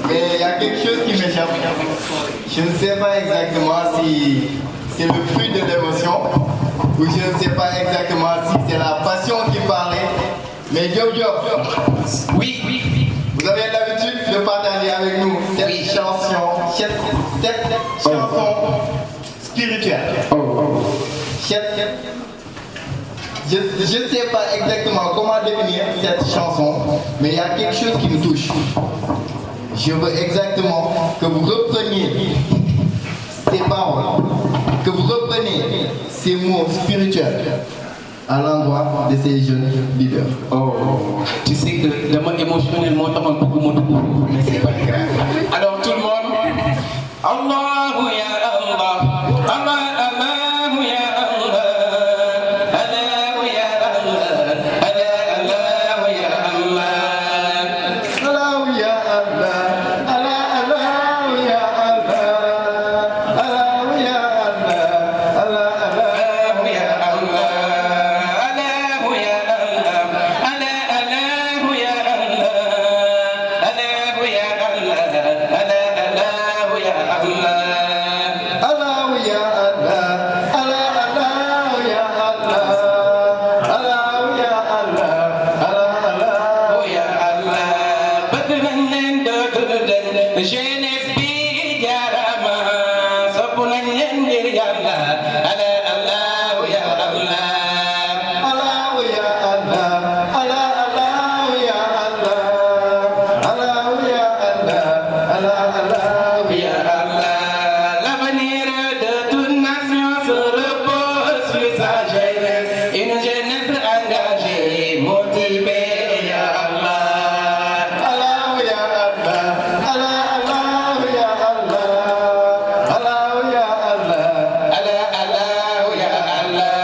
Mais il y a quelque chose qui m'échappe. Je ne sais pas exactement si c'est le fruit de l'émotion ou je ne sais pas exactement si c'est la passion qui parlait. Mais Diop, Oui, oui, oui. vous avez l'habitude de partager avec nous cette chanson spirituelle. Je ne sais pas exactement comment définir cette chanson, mais il y a quelque chose qui me touche. Je veux exactement que vous repreniez ces paroles, que vous repreniez ces mots spirituels à l'endroit de ces jeunes leaders. Oh, tu sais que de moi émotionnellement, tu as beaucoup de mots, mais c'est pas grave. Alors tout le monde, Allahu ya Allah, Allah, Allahu ya Allah, Allahu ya Allah, Allahu ya Allah, Allahu ya Allah, Allahu ya Allah, Allahu ya Allah, Allahu ya Allah, Allahu ya Allah, Allahu ya Allah, Allahu ya Allah, Allahu ya Allah. Allahu ya Allah, Allahu ya Allah, Allahu ya Allah, Oh ya Allah, bëgg nañ leen dootul den jeunesse bi jaarama sopp nañ leen ngir Yàlla Allahu ya Allah. Allahu ya Allah, Allahu ya Allah, Allahu ya Allah, Allahu Ya Allah, l'avenir de toute nation se repose sur sa jeunesse, une jeunesse engagée, motivée, Ya Allah. Allahu ya Allah, Allahu ya Allah, Allahu ya Allah. Allahu ya Allah,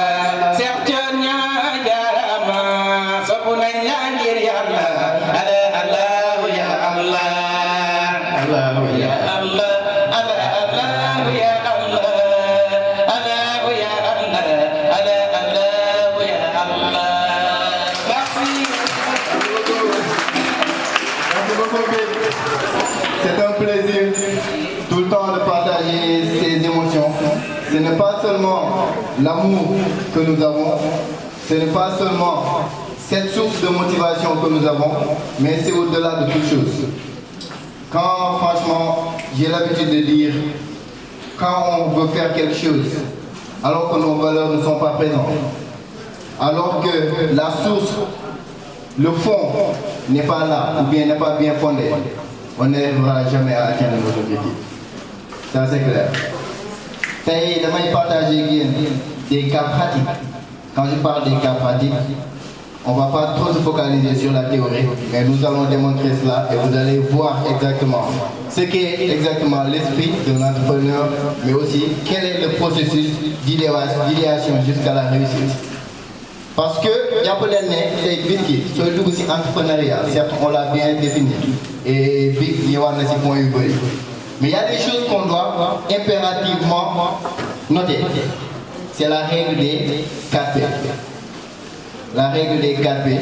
Seex Joña jaarama, sopp nañ la ngir Yàlla Allahu ya Allah. Allahu ya Ya Allah, Allahu ya Allah, Allahu ya Allah, Allahu ya Allah. Merci. Merci beaucoup, Bill. C'est un plaisir tout le temps de partager ces émotions. Ce n'est pas seulement l'amour que nous avons, ce n'est pas seulement cette source de motivation que nous avons, mais c'est au-delà de toute chose. Quand franchement, j'ai l'habitude de dire, quand on veut faire quelque chose, alors que nos valeurs ne sont pas présentes, alors que la source, le fond n'est pas là, ou bien n'est pas bien fondé, on n'arrivera jamais à atteindre nos objectifs. Ça c'est clair. Tey damay partager ak yéen des cas pratiques. Quand je parle des cas pratiques, on ne va pas trop se focaliser sur la théorie, mais nous allons démontrer cela et vous allez voir exactement ce qu'est exactement l'esprit de l'entrepreneur, mais aussi quel est le processus d'idéation jusqu'à la réussite. Parce que, jàpp leen ne tey Bill sooy dugg ci entrepreneuriat, certes on l'a bien défini, et Bill ñëwaat na ci point yu bëri. Mais il y a des choses qu'on doit impérativement noter. C'est la règle des 4P. La règle des 4P.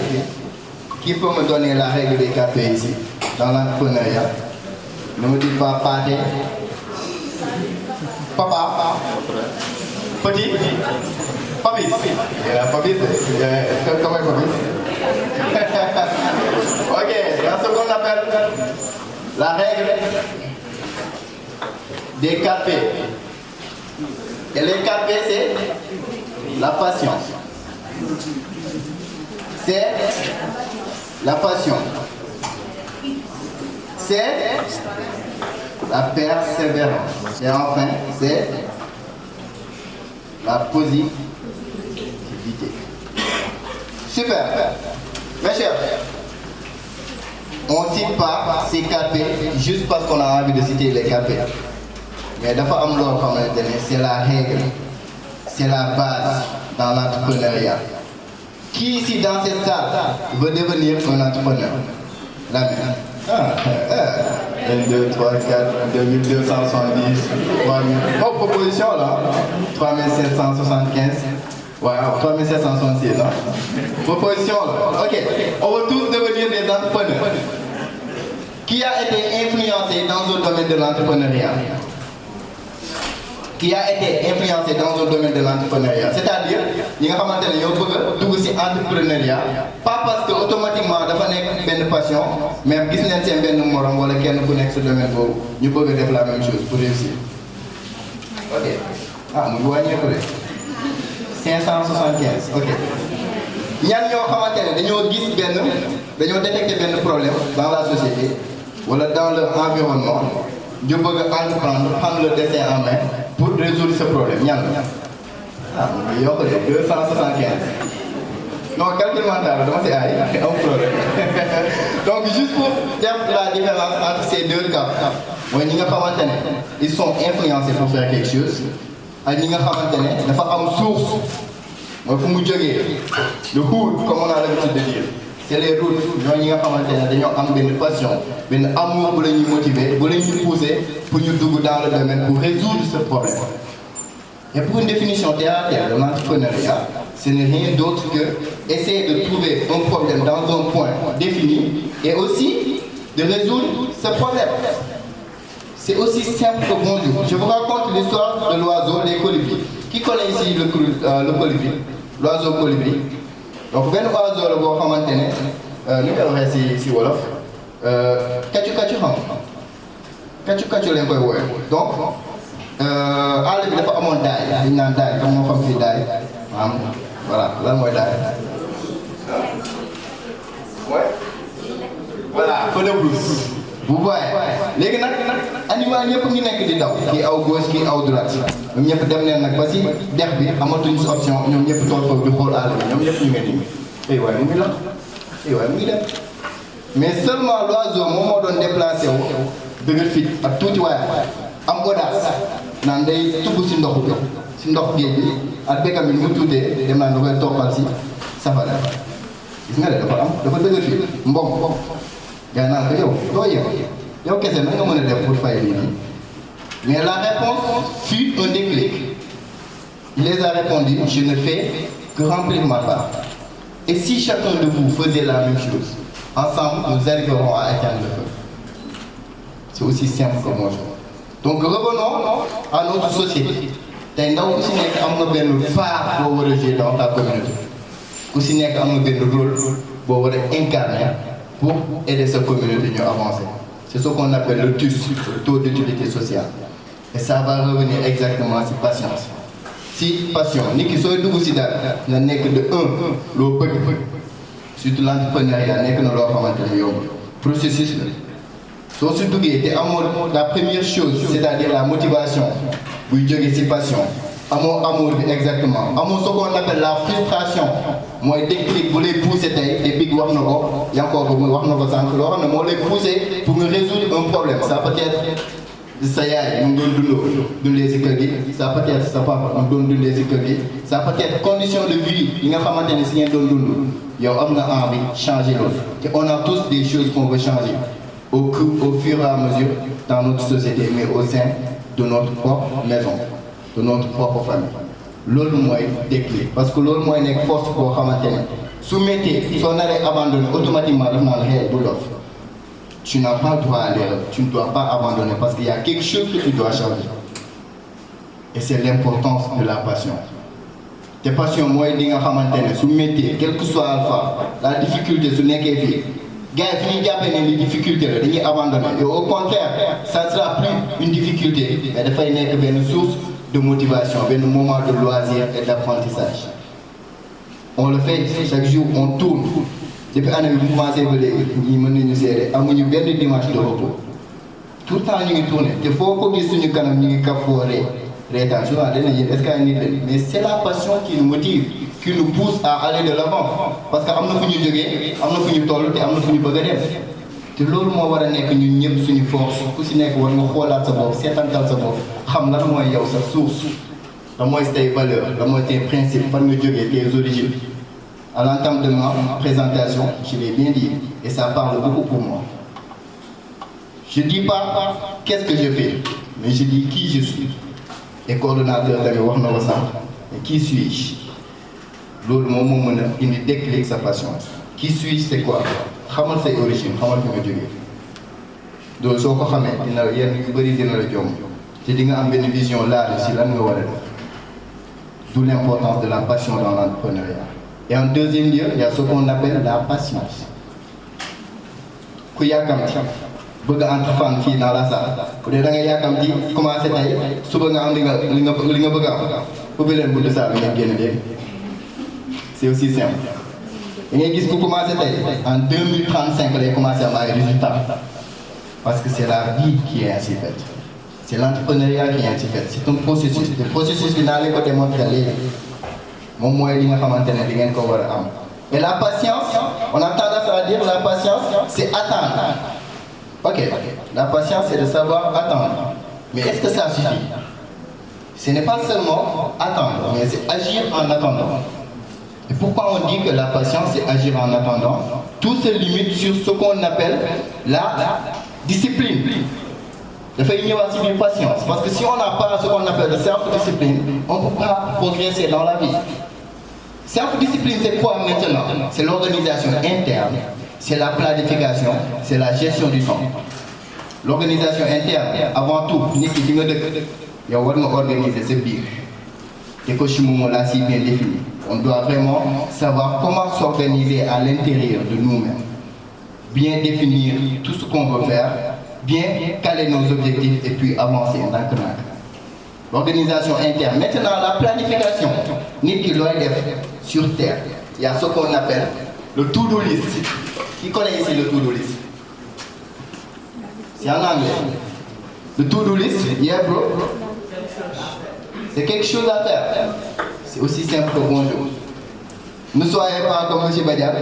Qui peut me donner la règle des 4P ici, dans l'entrepreneuriat? Ne me dites pas pâté. Papa. Petit. Papis. Et la papis, comment est papis? Ok, dans ce qu'on appelle la règle des 4P. Et les 4P, c'est la patience. C'est la passion. C'est la persévérance. Et enfin, c'est la positivité. Super. Mes chers, on ne cite pas ces 4P juste parce qu'on a envie de citer les 4P. Mais dafa am loo xamante ne c'est la règle, c'est la base dans l'entrepreneuriat. Qui ici dans cette salle veut devenir un entrepreneur? La même. 1, 2, 3, 4, 2270, 3000. Oh, proposition là. 3775. Ouais, 3766. Hein? Proposition là. Ok. On veut tous devenir des entrepreneurs. Qui a été influencé dans le domaine de l'entrepreneuriat? Qui a été influencé dans le domaine de l'entrepreneuriat? C'est-à-dire, il y a un entrepreneuriat, pas parce que automatiquement dafa nek ben passion, mais gis nañ seen ben morom wala kenn ku nek ce domaine bobu, ñu bëgg def la même chose pour réussir. OK. Ah, mu wàññee ko de 575. OK. ñan ñoo xamantene dañoo gis dañoo détecter ben problème dans la société wala dans leur environnement, ñu bëgg prendre le destin en main pour résoudre ce problème. ñan ah, mu yokk de 275. Non, calcul mental, donc c'est un problème. Donc, juste pour faire la différence entre ces deux cas, ils sont influencés pour faire quelque chose. Et ils ont une source. Le hood, comme on a l'habitude de dire, c'est les routes. Ils ont une passion, un amour pour les motiver, pour les pousser, pour nous dans le domaine, pour résoudre ce problème. Et pour une définition théâtrale de l'entrepreneuriat, ce n'est rien d'autre que essayer de trouver un problème dans un point défini et aussi de résoudre ce problème. C'est aussi simple que bonjour. Je vous raconte l'histoire de l'oiseau, les colibris. Qui connaît ici le colibri? L'oiseau colibri. Donc, ben oiseau le bois xamantene ñu ko waxé ci wolof kaccu xam kaccu leen koy woowee. Donc àll bi dafa amoon daay ñu naan daay comme moo xam fi daay voilà lan mooy daay voilà feu de brousse bu voyez léegi nag animal ñëpp ngi nekk di daw kii aw gauche kii aw droite ñoom ñëpp dem neen nag ba si dex bi amatuñu si option ñoom ñëpp toog foofu di xool àll bi ñoom ñëpp ñu ngi nii ay waay mu ngi la ay waay mu ngi dem mais seulement l'oiseau moom moo doon déplacé wu dëgër fit ak tuuti waay am audace naan day tugg si ndox bi si ndox géej bi ak békkam bi mu tuutee dem naan da koy toppal si safara gis nga de dafa dëgër fit mbom gaa naan ko yow yow kese na nga mën a def pour fay lii nii mais la réponse fut un déclic. Il les a répondu, je ne fais que remplir ma part. Et si chacun de vous faisait la même chose, ensemble nous arriverons à atteindre le feu. C'est aussi simple que moi. Donc revenons à notre société. Tey ndaw ku si nekk am na benn phare boo war a jouer dans ta communauté. Ku si nekk am na benn rôle boo war a incarner pour aider sa communauté à avancer. C'est ce qu'on appelle le TUS, le taux d'utilité sociale. Et ça va revenir exactement à cette patience. Si passion, ni qui soit dugg si dara na nekk de loo bëgg surtout l'entrepreneuriat nekk na loo xamante ne yomb processus la soo si duggee te amoo la première chose c'est-à-dire la motivation buy jógee si passion amoo amour bi exactement amoo ce qu'on appelle la frustration mooy déclic bu lay pousser tey te big wax na ko yankoo ko wax na ko sànq loo xam ne moo lay pousser pour nga résoudre un problème. Ça peut être sa yaay mu doon dundee si kër gi, ça peut être sa papa mu doon dundee si kër gi, ça peut être condition de vie yi nga xamante ne si ngeen doon dund yow am nga envie changer loolu te on a tous des choses qu'on veut changer au fur et à mesure dans notre société mais au sein de notre propre maison, de notre propre famille. Loolu mooy déclic parce que loolu mooy nekk force boo xamante ne su méttee soo naree abandonné automatiquement daf naa la xëy bu dof. Tu n'as pas droit à l'erreur, tu ne dois pas abandonner parce qu'il y a quelque chose que tu dois changer. Et c'est l'importance de la passion. Tes passions, moi, je dis que sous métier, quel que soit alpha, la difficulté, ce n'est qu'un fille. Gars, il y a des difficultés, ils abandonnent. Et au contraire, ça ne sera plus une difficulté, mais il faut une source de motivation, un moment de loisir et d'apprentissage. On le fait chaque jour, on tourne. Depuis l'année où vous commencez à nous serrer, amuñu benn dimanche de repos. Tout le temps ñu ngi tourné te foo ko gis suñu kanam ñu ngi kafooree reetaan souvent dana yéen est-ce que nit la mais c'est la passion qui nous motive, qui nous pousse à aller de l'avant parce que am na fu ñu jógee am na fu ñu toll te am na fu ñu bëgg a dem te loolu moo war a nekk ñun ñëpp suñu force ku si nekk war nga xoolaat sa bopp seetantal sa bopp xam lan mooy yow sa source lan mooy tes valeurs lan mooy tes principes fan nga jógee tes origines. À l'entame de ma présentation, je l'ai bien dit, et ça parle beaucoup pour moi. Je ne dis pas qu'est-ce que je fais, mais je dis qui je suis. Et coordonnateur de et qui suis-je? L'autre moment, il déclic sa passion. Qui suis-je, c'est quoi? Comment c'est origine? Comment je me dis? loolu soo ko xamee dina yenn yu bëri dina la jom te di nga am benn vision large si lan nga war a def. D'où l'importance de la passion dans l'entrepreneuriat. Et en deuxième lieu, il y a ce qu'on appelle la patience. Ku yàkkamti bëgg a entreprendre fii dans la salle bu dee da nga yàkkamti commencé tey suba nga am li nga bëgg a am ubbi leen buntu salle bi ngeen génn léegi. C'est aussi simple. da ngay gis ku commencé tey en 2035 lay commencé am ay résultats parce que c'est la vie qui est ainsi faite. C'est l'entrepreneuriat qui est ainsi fait. C'est un processus. Le processus bi naa leen ko démontrer léegi moom mooy li nga xamante ne di ngeen ko war a am. Et la patience, on a tendance à dire la patience, c'est attendre. Ok, la patience, c'est de savoir attendre. Mais est-ce que ça suffit? Ce n'est pas seulement attendre, mais c'est agir en attendant. Et pourquoi on dit que la patience, c'est agir en attendant? Tout se limite sur ce qu'on appelle la discipline. Il faut ignorer la patience. Parce que si on n'a pas ce qu'on appelle la self-discipline, on ne peut pas progresser dans la vie. Self-discipline, c'est quoi maintenant? C'est l'organisation interne, c'est la planification, c'est la gestion du temps. L'organisation interne, avant tout, il y a organiser ce biir. Et que Chimomo l'a si bien défini. On doit vraiment savoir comment s'organiser à l'intérieur de nous-mêmes. Bien définir tout ce qu'on veut faire, bien caler nos objectifs et puis avancer en tant que l'organisation interne. Maintenant, la planification. Niki sur Terre, il y a ce qu'on appelle le to-do list. Qui connaît ici le to-do list? C'est en anglais. Le to-do list, yeah bro. C'est quelque chose à faire. C'est aussi simple que bonjour. Ne soyez pas comme M. Badia.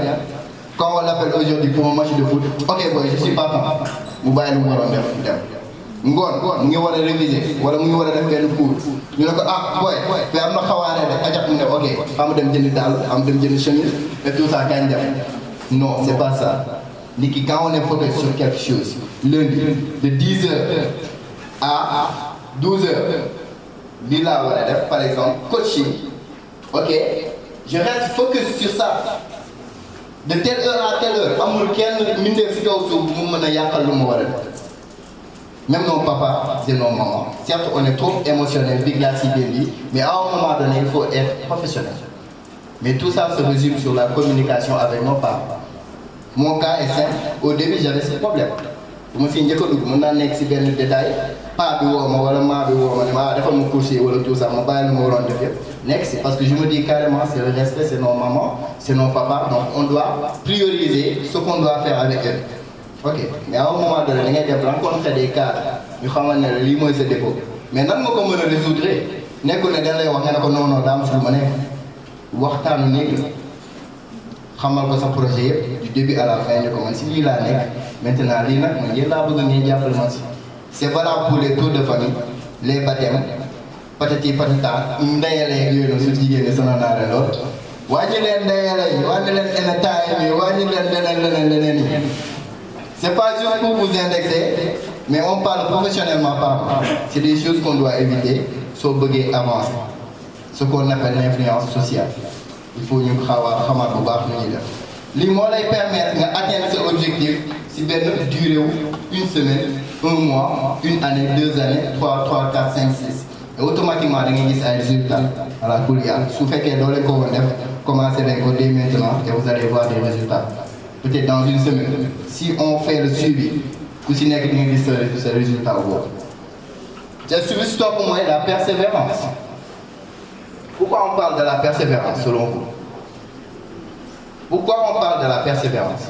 Quand on l'appelle aujourd'hui pour un match de foot, ok boy, je suis partant. Vous voyez le monde ngoon mu ngi war a réviser wala mu ngi war a def benn cours ñu ne ko ah booy mais am na xawaare de ajak mu ne ok xam dem jënd daal am dem jënd chemise et tout ça kañ dem. Non, c'est pas ça. Niki, quand on est focus sur quelque chose, lundi de 10h à 12h, Lila wala def par exemple coaching, ok, je reste focus sur ça. De telle heure à telle heure amul kenn mindee si kaw suuf mu mën a yàqal lu ma war a def. Même nos papas et nos mamans. Certes, on est trop émotionnel, big la mais à un moment donné, il faut être professionnel. Mais tout ça se résume sur la communication avec nos parents. Mon cas est simple. Au début, j'avais ce problème. Je me suis dit que je suis un détail. Pas de moi, wala ma bi wo ma dafa mo courser wala tout ça ma bayil mo ron def. Next, c'est parce que je me dis carrément c'est le respect, c'est nos mamans, c'est nos papas, donc on doit prioriser ce qu'on doit faire avec eux. Ok, mais à un moment donné, vous rencontrez des cas, vous savez que c'est ce défaut. Mais nan nga ko mën a résoudre nekkul ne dañ lay wax nga ne ko non non daa am su ma nekk waxtaanu nekk xamal ko sa projet yëpp du début à la fin ne ko man si lii laa nekk maintenant lii nag man yéen laa bëgg ngeen jàppale ma si. C'est valable pour les tours de famille, les baptêmes, patati patata, ndeyale ak yooyu noonu su jigéen ñi sonal naa leen lool. wàññi leen ndeyale yi wàññi leen enetaay yi wàññi leen leneen yi. C'est pas juste pour vous indexer, mais on parle professionnellement par. C'est des choses qu'on doit éviter, sauf bugger avancer. Ce qu'on appelle l'influence sociale. Il faut nous savoir bu baax lu ñuy def. Li moo lay permettre d'atteindre cet objectif si benn durée une semaine, un mois, une année, 2 années, 3, 4, 5, 6. Et automatiquement, vous avez des résultats à la coulière. Si vous faites que dans les commencez avec dès maintenant et vous allez voir des résultats. Peut-être dans une semaine. Si on fait le suivi, vous n'avez pas ce résultat. Le suivi, stop pour moi, la persévérance. Pourquoi on parle de la persévérance selon vous? Pourquoi on parle de la persévérance?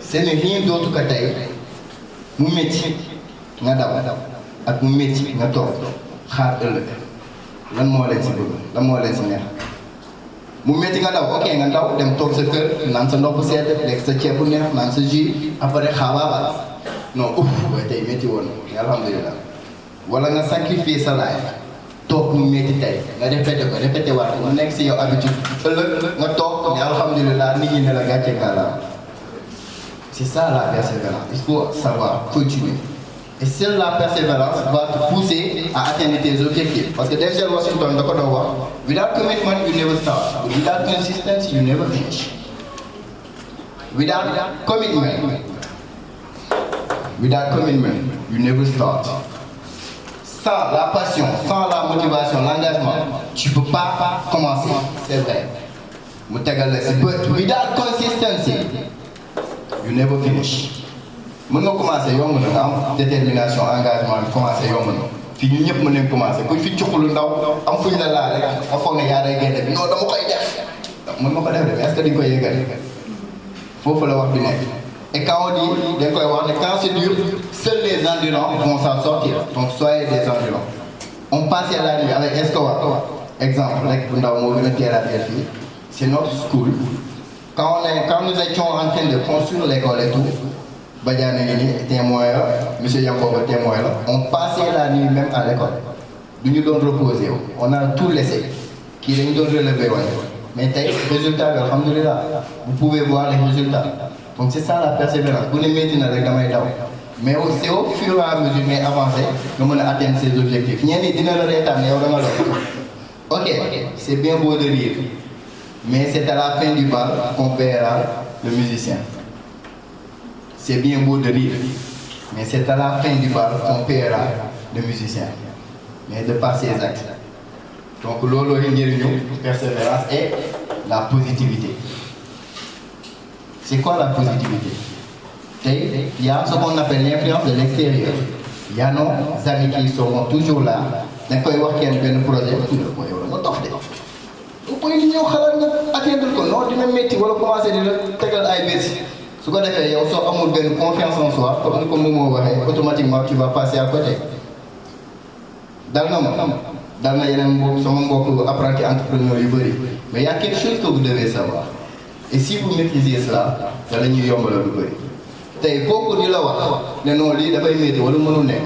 Ce n'est rien d'autre que taille. Nous métier, nous avons ak mu métier, nous avons xaar ëllëg lan moo leen si bëgg lan moo leen si neex mu métti nga daw ok nga daw dem toog sa kër naan sa ndox bu sedd lekk sa ceeb bu neex naan sa jus après xaabaabal non ouf waaye tey métti woon na alhamdulilah wala nga sacrifier sa life toog mu métti tey nga répété waat mu nekk si yow habitude ëllëg nga toog mais alhamdulilah nit ñi ne la gàcce nga la. C'est ça la persévérance. Il faut savoir continuer. Et seule la persévérance va te pousser à atteindre tes objectifs. Parce que Denzel Washington, without commitment, you never start. Without consistency, you never finish. Without commitment, without commitment, you never start. Sans la passion, sans la motivation, l'engagement, tu ne peux pas commencer. C'est vrai. Without consistency, you never finish. Mën nga commencer yomb na nga am détermination engagement bi commencer yomb na fii ñun ñëpp mën nañ commencer kuñ fi cuq lu ndaw am fuñ la laal rek nga foog ne yaa day génne bi non dama koy def mën nga ko def de mais est-ce que di nga koy yëgal foofu la wax bi nekk. Et quand on dit, quand c'est dur, seuls les endurants vont s'en sortir. Donc soyez des endurants. On passait la nuit avec Escobar. Exemple, c'est notre school. Quand nous étions en train de construire l'école et tout, Badiane témoin là, M. Yacob témoin là, on passait la nuit même à l'école. Nous nous donnons reposer. On a tout laissé. Qui nous donne relever. Mais résultat, alhamdoulilah, vous pouvez voir les résultats. Donc c'est ça la persévérance. Vous ne mettez pas avec la main. Mais c'est au fur et à mesure mais avancé que nous atteindre ces objectifs. Ok, c'est bien beau de rire. Mais c'est à la fin du bal qu'on verra le musicien. C'est bien beau de rire. Mais c'est à la fin du bal qu'on paiera le musicien. Mais de par ses actes. Donc l'olo persévérance et la positivité. C'est quoi la positivité? Il y a ce qu'on appelle l'influence de l'extérieur. Il y a nos amis qui seront toujours là. D'un coup, il y a un projet. Vous pouvez atteindre le non, dina metti wala commencer di la tégal ay bés. Su ko défé yow so amul ben confiance en soi, comme Momo waxé, automatiquement tu vas passer à côté. Dal na yeneen mbokk sama mbokk apprenti entrepreneur yu bari. Mais il y a quelque chose que vous devez savoir. Et si vous maîtrisez cela, da la ñuy yombalal lu bari. Tay kooku di la wax né non li da fay metti wala mënu nekk.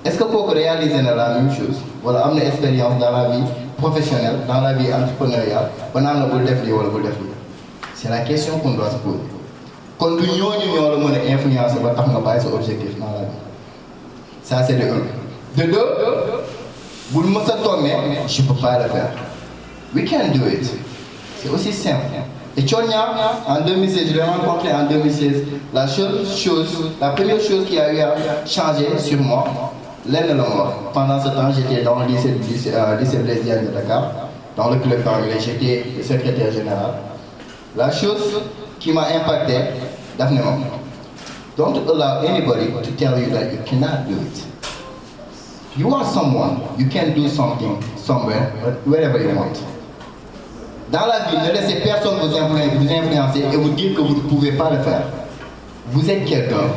Est-ce que kooku réaliser na la même chose wala am na expérience dans la vie professionnelle, dans la vie entrepreneuriale, c'est la question qu'on doit se poser. Quand nous avons influencer votre objectif dans la vie. Ça c'est de un. De deux, vous ne me tourner, je ne peux pas le faire. We can do it. C'est aussi simple. Et Tchonia, en 2016, je l'ai rencontré en 2016. La première chose qui a eu à changer sur moi, pendant ce temps, j'étais dans le lycée Blaise Diagne de Dakar, dans le club anglais, j'étais secrétaire général. La chose qui m'a impacté, Daphne, don't allow anybody to tell you that you cannot do it. You are someone, you can do something somewhere, wherever you want. Dans la vie, ne laissez personne vous influencer et vous dire que vous ne pouvez pas le faire. Vous êtes quelqu'un,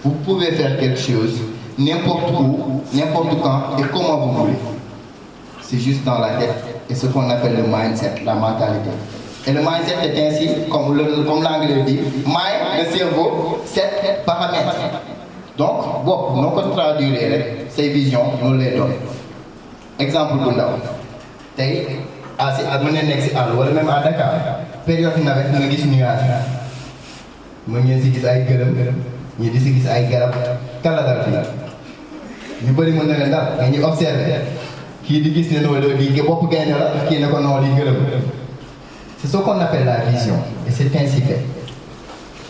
vous pouvez faire quelque chose, n'importe où, n'importe quand et comment vous voulez. C'est juste dans la tête et ce qu'on appelle le mindset, la mentalité. Et le mindset est ainsi, comme l'anglais dit, mind, le cerveau, 7 paramètres. Donc, bon, nous allons traduire ces visions, nous les donnons. Exemple pour nous. C'est à même à Dakar, période où nous avons des nuages. Nous avons des garab, Canada. Ñu bari mën na leen dal mais ñu observer kii di gis ne noo lii bopp gaynde la kii ne ko noo lii gërëm. C'est ce qu'on appelle la vision et c'est ainsi fait.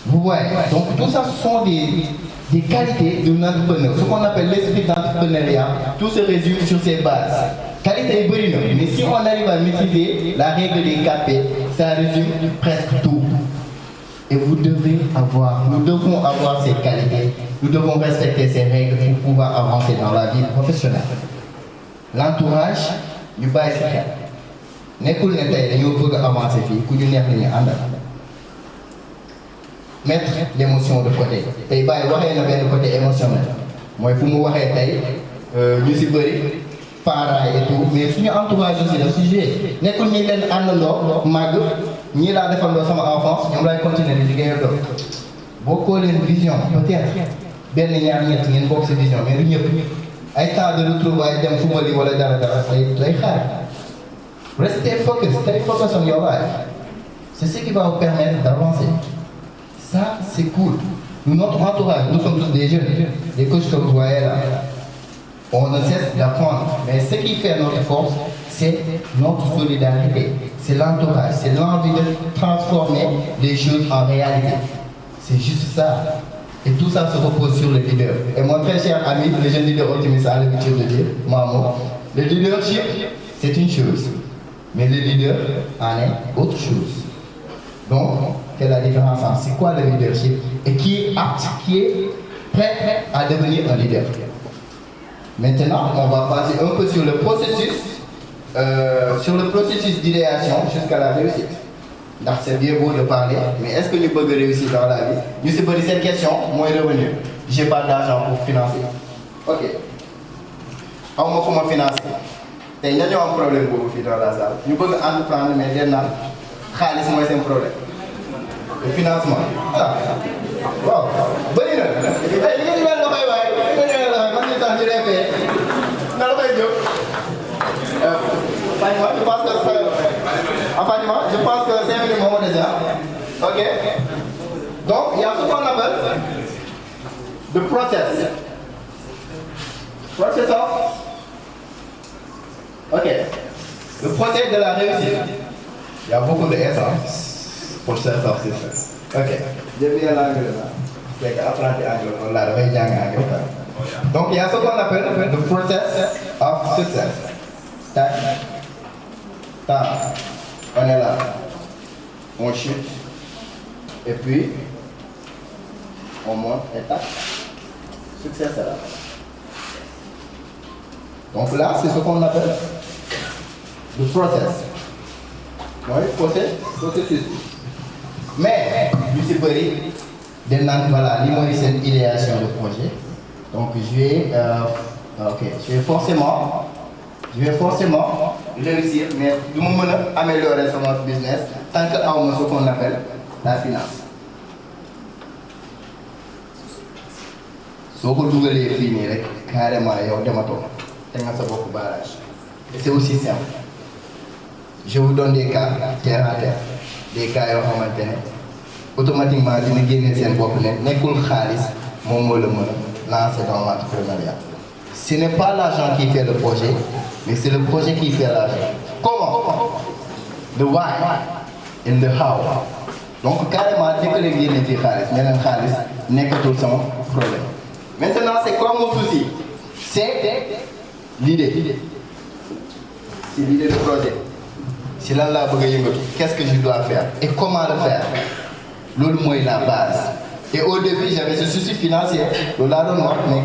Vous voyez, donc tout ça sont des qualités d'un entrepreneur. Ce qu'on appelle l'esprit d'entrepreneuriat, tout se résume sur ces bases. Qualité est bonne, mais si on arrive à maîtriser la règle des 4P, ça résume presque tout. Et nous devons avoir ces qualités, nous devons respecter ces règles pour pouvoir avancer dans la vie professionnelle. L'entourage, nous baisse rien. Nekkul ne tey dañoo bëgg avancer fii ku ñu neex la ñuy àndal. Mettre l'émotion de côté. Tey bàyyi waxee na benn côté émotionnel. Mooy fu mu waxee tey ñu si bëri parents et tout mais suñu entourage aussi le sujet nekkul ñi leen àndandoo màgg ñii laa defandoo sama enfance ñoom lay continuer di liggéeyandoo. Boo koolee vision peut-être benn ñaar ñett ngeen bokk sa vision mais du ñëpp ay temps de retrouvailles dem football yi wala dara day xaar. Restez focus, stay focus on your life. C'est ce qui va vous permettre d'avancer. Ça, c'est cool. Notre entourage, nous sommes tous des jeunes, des coachs que vous voyez là. On ne cesse d'apprendre. Mais ce qui fait notre force, c'est notre solidarité. C'est l'entourage, c'est l'envie de transformer les choses en réalité. C'est juste ça. Et tout ça se repose sur le leader. Et mon très cher ami, le jeune leader optimiste a l'habitude de dire, Maman, le leadership, c'est une chose, mais le leader en est autre chose. Donc, quelle est la différence entre c'est quoi le leadership et qui est apte, qui est prêt à devenir un leader? Maintenant, on va passer un peu sur le processus d'idéation jusqu'à la réussite. Donc c'est bien beau de parler, mais est-ce que nous pouvons réussir dans la vie? Nous se posons cette question, moi revenu. J'ai pas d'argent pour financer. Ok. Comment comment financer? Il y a un problème pour vous dans la salle. Nous pouvons entreprendre, mais il y a un problème. Le financement. Ah. Wow. Bonne idée. Je pense que c'est un minimum déjà. Ok. Donc, il y a ce qu'on appelle le process. Process of. Ok. Le process de la réussite. Il y a beaucoup de S. Process of success. Ok. J'ai bien l'anglais là. C'est qu'apprendre l'anglais, on l'a réveillé en anglais. Donc, il y a ce qu'on appelle le process of success. Tac. Tac. On est là. On chute. Et puis, on monte et tac. Succès, c'est là. Donc là, c'est ce qu'on appelle le process. Oui, processus. Mais, je suis pris, voilà, c'est une idéation de projet. Donc, je vais forcément réussir, mais je vais améliorer sur notre business tant que nous ce qu'on appelle la finance. Si vous voulez finir, carrément, il y a un barrage. Et c'est aussi simple. Je vous donne des cas terre à terre, des cas automatiquement, je vais gagner cette boîte, lancer dans l'entrepreneuriat. Ce n'est pas l'argent qui fait le projet, mais c'est le projet qui fait l'argent. Comment? The why and the how. Donc carrément, dès que les gens ne n'est que tout son problème. Maintenant, c'est quoi mon souci? C'est l'idée. C'est l'idée du projet. C'est là qu'est-ce que je dois faire et comment le faire? L'autre mot est la base. Et au début, j'avais ce souci financier, mais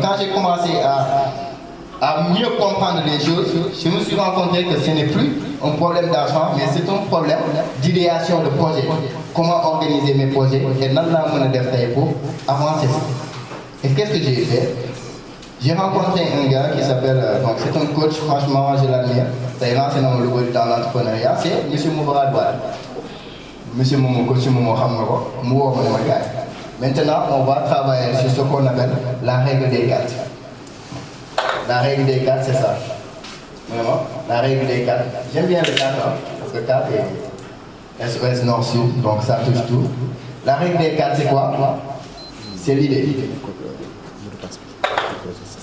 quand j'ai commencé à mieux comprendre les choses, je me suis rencontré que ce n'est plus un problème d'argent, mais c'est un problème d'idéation de projet. Comment organiser mes projets et dans la monnaie pour avancer. Et qu'est-ce que j'ai fait? J'ai rencontré un gars qui s'appelle, donc c'est un coach, franchement, je l'admire. Il est lancé dans l'entrepreneuriat, c'est M. Moubarad Wad. M. Momo, coach Momo Hamaro, Mouo Momogai. Maintenant, on va travailler sur ce qu'on appelle la règle des 4. La règle des 4, c'est ça. Vraiment, la règle des 4. J'aime bien le 4, parce que 4 est SOS Nord-Sud, donc ça touche tout. La règle des 4, c'est quoi? C'est l'idée.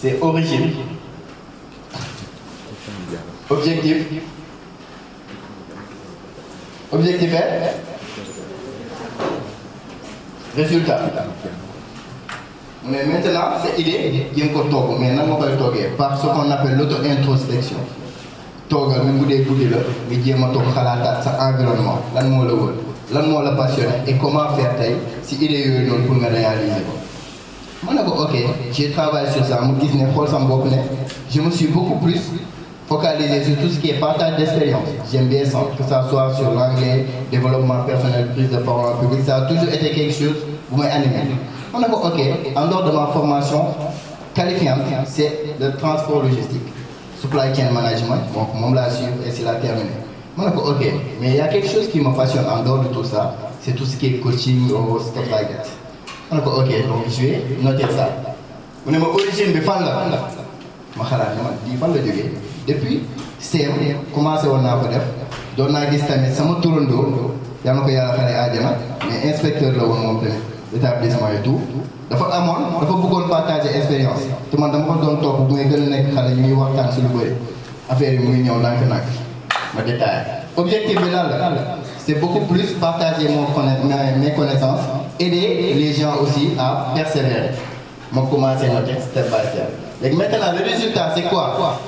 C'est origine. Objectif. Objectif est résultat. Mais maintenant, c'est idée, il y a encore togo, mais non, on va toguer par ce qu'on appelle l'auto-introspection. Togo, même vous dégoûtez là, mais il y a un environnement. Lan moo la passionné et comment faire si idée est pour me réaliser. Moi, ok, j'ai travaillé sur ça, je me suis beaucoup plus focalisé sur tout ce qui est partage d'expérience. J'aime bien ça, que ça soit sur l'anglais, développement personnel, prise de parole en public, ça a toujours été quelque chose qui m'a animé. On a dit, ok, en dehors de ma formation qualifiante, c'est le transport logistique, supply chain management, donc mon l'a suivi et c'est la terminée. On a dit, ok, mais il y a quelque chose qui me passionne en dehors de tout ça, c'est tout ce qui est coaching ou stuff like that. On a dit, ok, donc je vais noter ça. On a dit, origine de fan là. Depuis CM commencé woon naa ko def doon naa gis tamit sama turandoo yaa ma ko yàlla xale àjjana mais inspecteur la woon moom tamit établissement et tout dafa bëggoon partager expérience te man dama ko doon topp bu may gën a nekk xale ñuy waxtaan si lu bëri affaire yi muy ñëw nànk-nànk ma détaillé objectif bi lan la c'est beaucoup plus partager mes connaissances, aider les gens aussi à persévérer. Je commence à noter step by step. Et maintenant, le résultat, c'est quoi?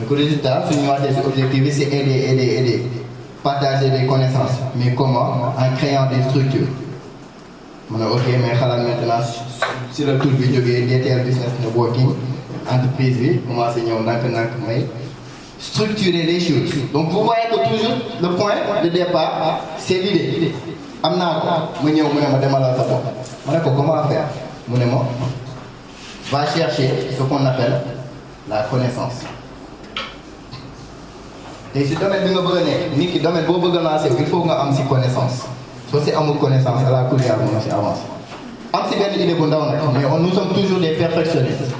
Le résultat, c'est une objectif, c'est aider. Partager des connaissances. Mais comment? En créant des structures. Ok, mais maintenant, si le tour du DTL Business Networking, entreprise, commence à structurer les choses. Donc vous voyez que toujours le point de départ, c'est l'idée. Comment faire? Va chercher ce qu'on appelle la connaissance. Et si domaine de il faut que vous ayez une connaissance. Si c'est une connaissance, à la couleur, on avance. Mais nous sommes toujours des perfectionnistes.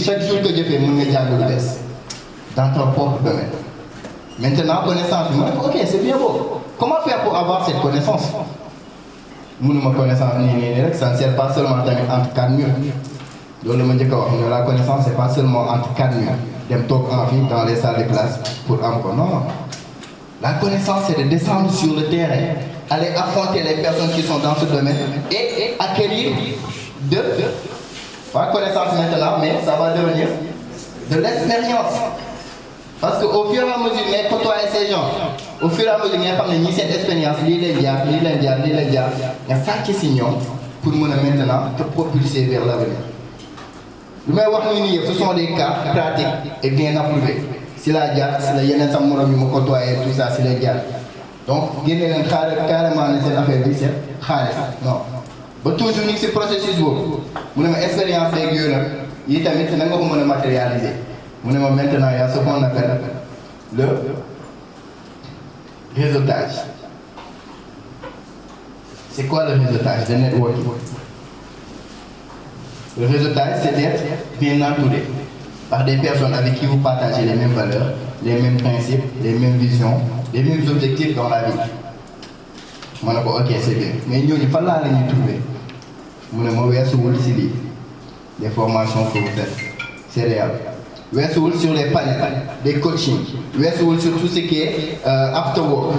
Chaque jour que je fais, je me dans ton propre domaine. Maintenant, connaissance, ok, c'est bien beau. Comment faire pour avoir cette connaissance? Mon connaissance, ça ne sert pas seulement entre 4 murs. La connaissance, ce n'est pas seulement entre 4 murs. Dans les salles de classe pour encore. Non. La connaissance, c'est de descendre sur le terrain, aller affronter les personnes qui sont dans ce domaine et acquérir pas connaissance maintenant, mais ça va devenir de l'expérience. Parce qu'au fur et à mesure que tu côtoies ces gens, au fur et à mesure que tu as cette expérience, il y a ça qui signe pour maintenant te propulser vers l'avenir. Ce sont des cas pratiques et bien approuvés. Si la diade, si la yenne sa morom me côtoyer, tout ça, c'est les diades. Donc, il y a carrément cette affaire de non. Mais toujours ce processus, vous avez une expérience aiguë, il y a maintenant matérialiser. Maintenant, il y a ce qu'on appelle le réseautage. C'est quoi le réseautage? Le networking. Le réseautage, c'est d'être bien entouré par des personnes avec qui vous partagez les mêmes valeurs, les mêmes principes, les mêmes visions, les mêmes objectifs dans la vie. Je dis, ok, c'est bien. Mais nous, il faut là les trouver. Les formations que vous faites, c'est réel. Sur les panels, des coachings, sur tout ce qui est after work,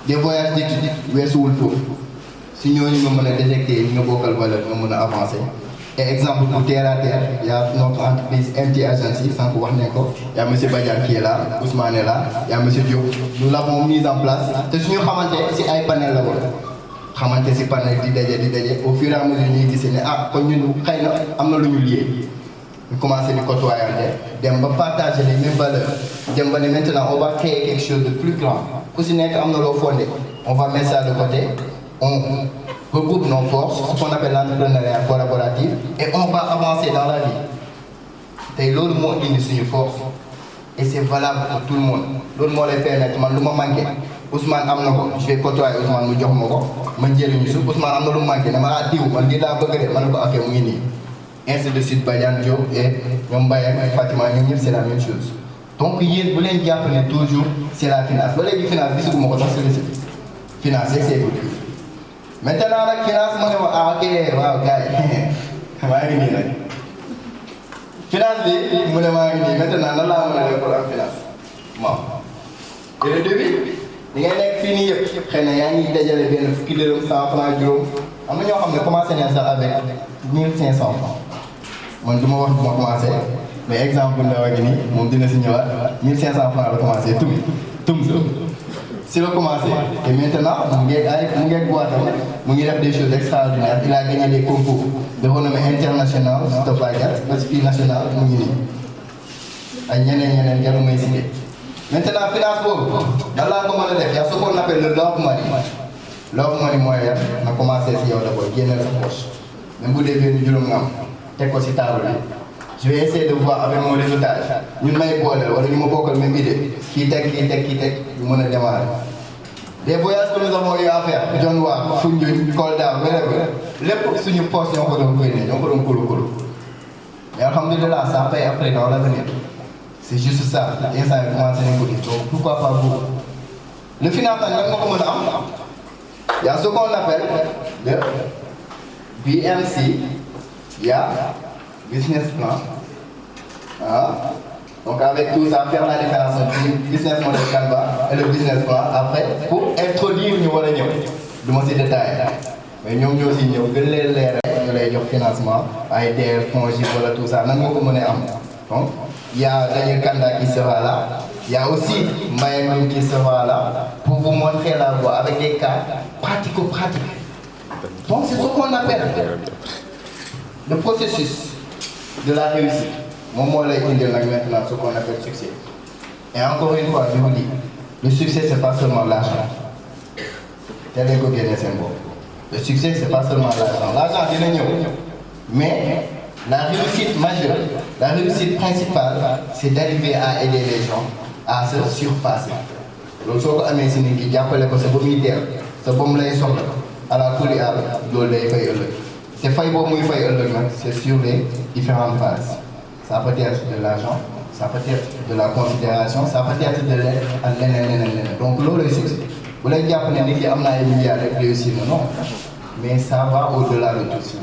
des voyages d'études, si nous avons détecté nous avons valeur, nous avons avancé. Et exemple pour terre à terre, il y a notre entreprise MT Agency, sans pouvoir n'importe. Il y a M. Badian qui est là, Ousmane est là, il y a M. Diop. Nous l'avons mis en place. Si nous avons c'est un panel là-bas. Xamante ci panel di dajé au fur et à mesure ñuy gis né kon ñun xeyna amna luñu lié ñu commencé di côtoyer dem ba partager les mêmes valeurs dem ba maintenant on va créer quelque chose de plus grand ku ci nek amna lo fondé on va mettre ça de côté on regroupe nos forces ce qu'on appelle l'entrepreneuriat collaboratif et on va avancer dans la vie tay lolu mo indi suñu force et c'est valable pour tout le monde lolu mo lay permettre man luma manqué Ousmane amna ko je vais côtoyer Ousmane mu jox mako ma jëriñu su Ousmane amna lu manqué dama la diw man di la bëgg dé man ko aké mu ngi ni ainsi de suite Badiane Diop et ñom Baye ak Fatima ñom ñep c'est la même chose donc yeen bu len japp né toujours c'est la finance ba légui finance bisu mako sax c'est finance c'est good maintenant la finance mo né ok waaw gaay ma ngi ni nak finance bi mu né ma ngi ni maintenant nan la mëna def pour am finance bon et le début li ngay nekk fii nii yëpp xëy na yaa ngi dajale benn fukki dërëm 100 francs juróom am na ñoo xam ne commencé nañ sax avec 1500 francs man du ma wax bu ma commencé mais exemple bu ndaw a ngi nii moom dina si ñëwaat 1500 francs la commencé tum si la commencé et maintenant mu ngi boitam mu ngi def des choses extraordinaires il a gagné des concours de renommée internationale Stopagat ba si fii national mu ngi nii ay ñeneen jarul may cité. Maintenant, finance boobu dans la commande il y a ce qu'on appelle le love money. Love money mooy yar na commencé si yow d'abord génneel sa poche même bu dee benn juróom nga am teg ko si table bi je vais essayer de voir avec mon réseautage ñun may booleel wala ñu ma bokkal même idée kii teg ñu mën a démarrer. Des voyages que nous avons eu à faire Dionewar Foundiougne Kolda wherever lépp suñu poche ñoo ko doon génne ñoo ko doon kóolu mais alhamdulillah ça paye après dans l'avenir. C'est juste ça, et ça a commencé à évoluer. Donc pourquoi pas vous? Le financement, il y a ce qu'on appelle le BMC, il y a business plan, Donc avec tout ça, faire la différence entre le business model Canva et le business plan après pour introduire ñu war a ñëw du ma si détaillé mais ñoom ñoo si ñëw gën leen leer ñu lay jox financement ay DER FONGIP wala tout ça nan nga ko mënee am donc il y a Daniel Kanda qui sera là, il y a aussi Mbaye Ngom qui sera là pour vous montrer la voie avec des cas pratico-pratiques. Donc c'est ce qu'on appelle le processus de la réussite. Mon mot là il est maintenant ce qu'on appelle succès. Et encore une fois, je vous dis, le succès c'est pas seulement l'argent. Tel est le symbole. Le succès c'est pas seulement l'argent. L'argent c'est le mais la réussite majeure, la réussite principale, c'est d'arriver à aider les gens à se surpasser. Donc, ce qu'on a mis ici, c'est pour militaire, c'est pour me à la couleur de l'effet. C'est c'est sur les différentes phases. Ça peut être de l'argent, ça peut être de la considération, ça peut être de l'aide. Donc, l'eau, le succès. Vous l'avez dit, après, il y a un milliard de réussir, non. Mais ça va au-delà de tout ça.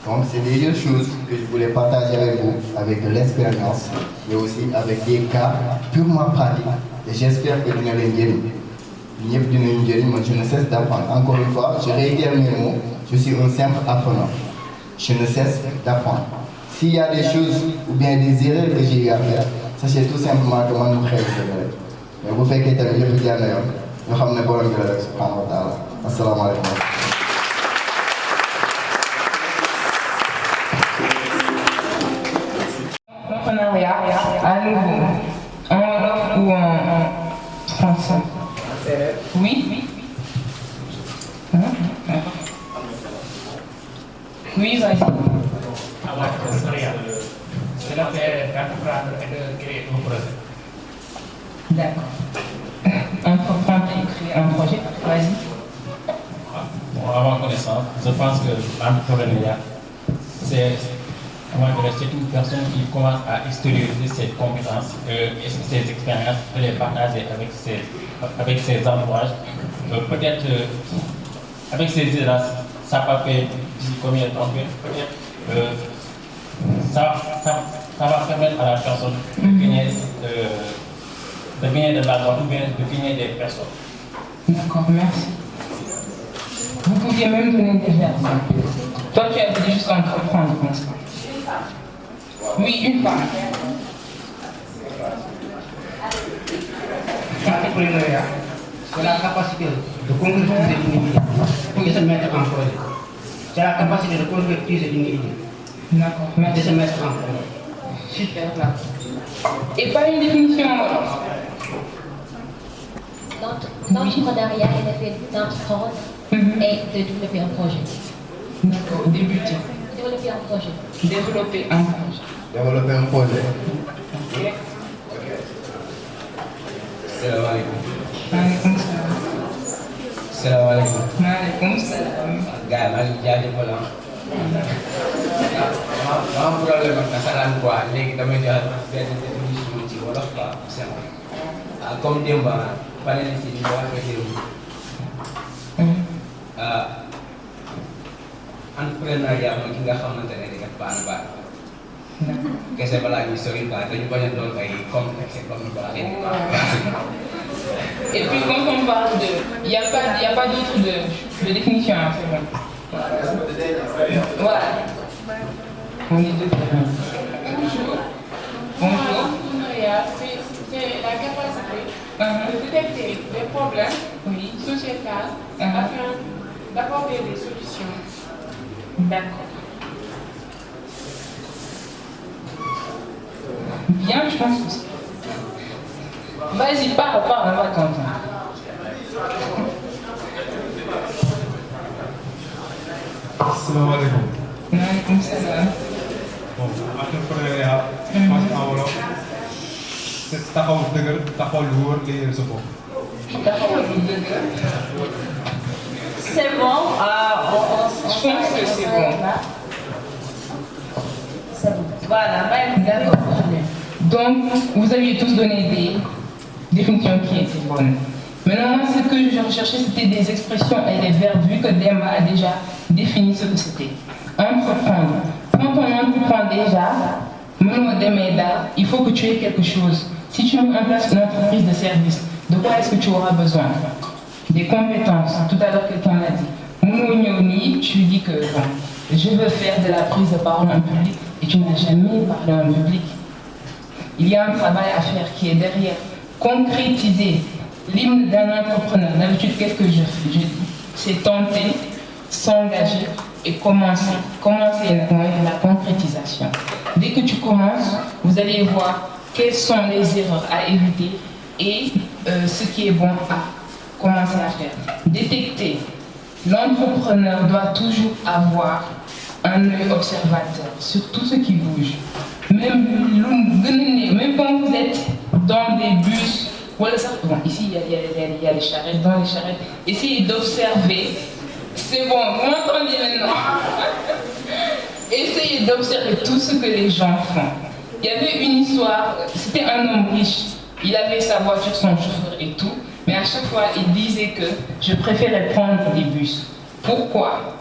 Donc, c'est des deux choses que je voulais partager avec vous, avec de l'expérience, mais aussi avec des cas purement pratiques. Et j'espère que vous allez guérir. Je ne cesse d'apprendre. Encore une fois, je réitère mes mots, je suis un simple apprenant. Je ne cesse d'apprendre. S'il y a des choses ou bien des erreurs que j'ai eu à faire, sachez tout simplement que moi, je ne mais vous faites que vous avez dit que nous avons un bon Assalamu alaikum. À nouveau, en wolof ou en français? Oui. Oui, vas-y. C'est l'affaire d'entreprendre et de créer un projet. D'accord. Entreprendre et créer un projet, vas-y. Bon, à ma connaissance, je pense que l'entrepreneuriat, c'est une personne qui commence à extérioriser ses compétences et ses expériences et les partager avec ses entourages. Peut-être avec ses idées, ça va faire combien de temps peut-être ça va permettre à la personne de gagner de l'argent ou bien de gagner des personnes. D'accord, merci. Vous pouviez même donner des exemples. Toi, tu as dit juste entreprendre, n'est-ce pas? Oui, une femme. L'entrepreneuriat, c'est la capacité de concrétiser une idée pour se mettre en projet. C'est la capacité de concrétiser une idée. D'accord, De merci. se mettre en projet. Super, là. Et pas une définition L'entrepreneuriat est le fait d'entreprendre et de développer un projet. D'accord, débuter. Développer un projet. Développer un projet. Développer un projet. Salam alaikum. Maaleykum salaam. Salam alaikum. Maaleykum salaam. Gars, maa ngi jaajëfal ma am problème ak nasaraan quoi léegi damay joxe benn définition ci wolof quoi simple. Comme démb panélistes yi ñu ko waxee démb. Entrepreneuriat mooy ki nga xamante ne di def baax. Kese balaa ñuy sori quoi dañu bañ a doon ay complexe comme ni ko waxee nii. Et puis quand on parle de... Il n'y a pas d'autre de définition à faire. Voilà. On est deux. Bonjour. Bonjour. L'entrepreneuriat, c'est la capacité de détecter des problèmes sociétals afin d'apporter des solutions. D'accord. Bien, je pense que c'est... Vas-y, parle, on va t'entendre. Salam alaikum. Maaleykum salaam. Bon, entrepreneuriat, parce qu'en wolof, c'est taxaw dëgër, taxaw lu wóor liggéeyal sa bopp. C'est bon. Je pense que c'est bon. C'est bon. Voilà, D'accord. Donc, vous aviez tous donné des définitions qui étaient bonnes. Maintenant, moi, ce que je recherchais, c'était des expressions et des verbes, vu que Demba a déjà défini ce que c'était. Entreprendre. Quand on entreprend déjà, il faut que tu aies quelque chose. Si tu mets en place une entreprise de service, de quoi est-ce que tu auras besoin? Des compétences. Tout à l'heure, quelqu'un l'a dit. Tu dis que bon, je veux faire de la prise de parole en public et tu n'as jamais parlé en public. Il y a un travail à faire qui est derrière. Concrétiser l'hymne d'un entrepreneur. D'habitude, qu'est-ce que je dis? C'est tenter, s'engager et commencer. Commencer la concrétisation. Dès que tu commences, vous allez voir quelles sont les erreurs à éviter et ce qui est bon à commencer à faire. Détecter. L'entrepreneur doit toujours avoir un œil observateur sur tout ce qui bouge. Même quand vous êtes dans des bus, bon, ici il y a les charrettes, dans les charrettes, essayez d'observer. C'est bon, vous m'entendez maintenant? Essayez d'observer tout ce que les gens font. Il y avait une histoire, c'était un homme riche, il avait sa voiture, son chauffeur et tout, mais à chaque fois il disait que je préférais prendre des bus. Pourquoi?